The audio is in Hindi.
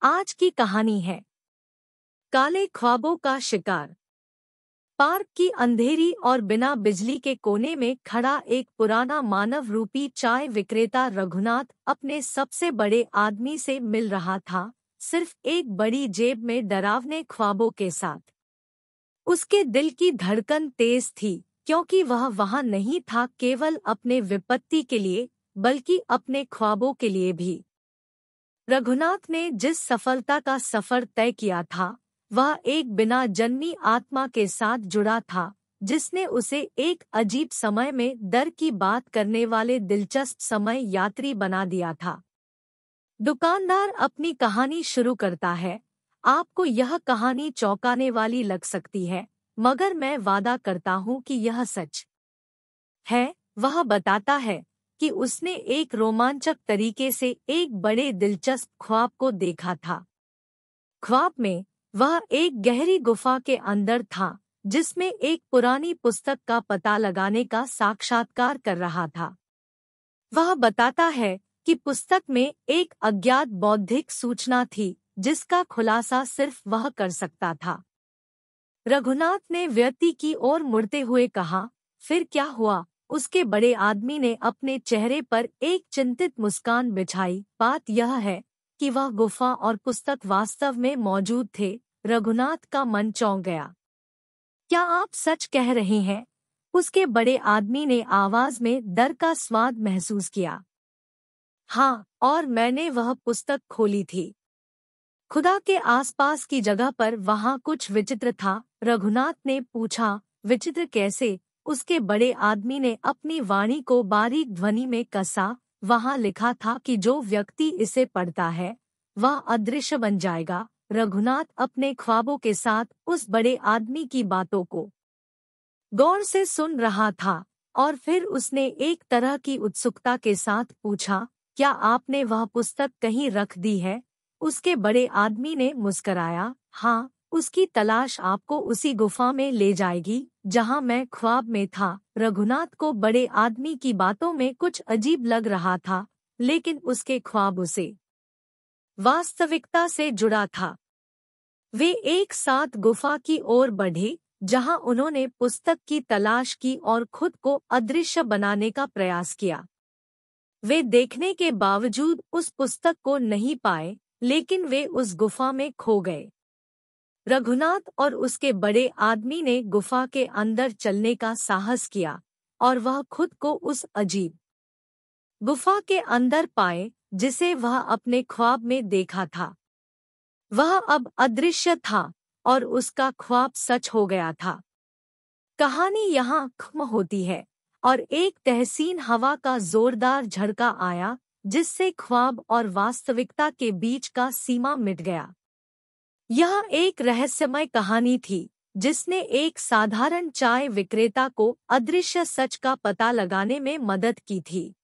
आज की कहानी है काले ख्वाबों का शिकार। पार्क की अंधेरी और बिना बिजली के कोने में खड़ा एक पुराना मानव रूपी चाय विक्रेता रघुनाथ अपने सबसे बड़े आदमी से मिल रहा था, सिर्फ एक बड़ी जेब में डरावने ख्वाबों के साथ। उसके दिल की धड़कन तेज थी, क्योंकि वह वहां नहीं था केवल अपने विपत्ति के लिए, बल्कि अपने ख्वाबों के लिए भी। रघुनाथ ने जिस सफलता का सफर तय किया था, वह एक बिना जन्मी आत्मा के साथ जुड़ा था, जिसने उसे एक अजीब समय में डर की बात करने वाले दिलचस्प समय यात्री बना दिया था। दुकानदार अपनी कहानी शुरू करता है। आपको यह कहानी चौंकाने वाली लग सकती है, मगर मैं वादा करता हूँ कि यह सच है। वह बताता है कि उसने एक रोमांचक तरीके से एक बड़े दिलचस्प ख्वाब को देखा था। ख्वाब में वह एक गहरी गुफा के अंदर था, जिसमें एक पुरानी पुस्तक का पता लगाने का साक्षात्कार कर रहा था। वह बताता है कि पुस्तक में एक अज्ञात बौद्धिक सूचना थी, जिसका खुलासा सिर्फ वह कर सकता था। रघुनाथ ने व्यक्ति की ओर मुड़ते हुए कहा, फिर क्या हुआ? उसके बड़े आदमी ने अपने चेहरे पर एक चिंतित मुस्कान बिछाई। बात यह है कि वह गुफा और पुस्तक वास्तव में मौजूद थे। रघुनाथ का मन चौंक गया। क्या आप सच कह रहे हैं? उसके बड़े आदमी ने आवाज में डर का स्वाद महसूस किया। हाँ, और मैंने वह पुस्तक खोली थी। खुदा के आसपास की जगह पर वहाँ कुछ विचित्र था। रघुनाथ ने पूछा, विचित्र कैसे? उसके बड़े आदमी ने अपनी वाणी को बारीक ध्वनि में कसा। वहाँ लिखा था कि जो व्यक्ति इसे पढ़ता है, वह अदृश्य बन जाएगा। रघुनाथ अपने ख्वाबों के साथ उस बड़े आदमी की बातों को गौर से सुन रहा था, और फिर उसने एक तरह की उत्सुकता के साथ पूछा, क्या आपने वह पुस्तक कहीं रख दी है? उसके बड़े आदमी ने मुस्कराया, हाँ, उसकी तलाश आपको उसी गुफा में ले जाएगी जहां मैं ख्वाब में था। रघुनाथ को बड़े आदमी की बातों में कुछ अजीब लग रहा था, लेकिन उसके ख्वाब उसे वास्तविकता से जुड़ा था। वे एक साथ गुफा की ओर बढ़े, जहां उन्होंने पुस्तक की तलाश की और खुद को अदृश्य बनाने का प्रयास किया। वे देखने के बावजूद उस पुस्तक को नहीं पाए, लेकिन वे उस गुफा में खो गए। रघुनाथ और उसके बड़े आदमी ने गुफा के अंदर चलने का साहस किया, और वह खुद को उस अजीब गुफा के अंदर पाए, जिसे वह अपने ख्वाब में देखा था। वह अब अदृश्य था, और उसका ख्वाब सच हो गया था। कहानी यहाँ खत्म होती है, और एक तहसीन हवा का जोरदार झटका आया, जिससे ख्वाब और वास्तविकता के बीच का सीमा मिट गया। यह एक रहस्यमय कहानी थी, जिसने एक साधारण चाय विक्रेता को अदृश्य सच का पता लगाने में मदद की थी।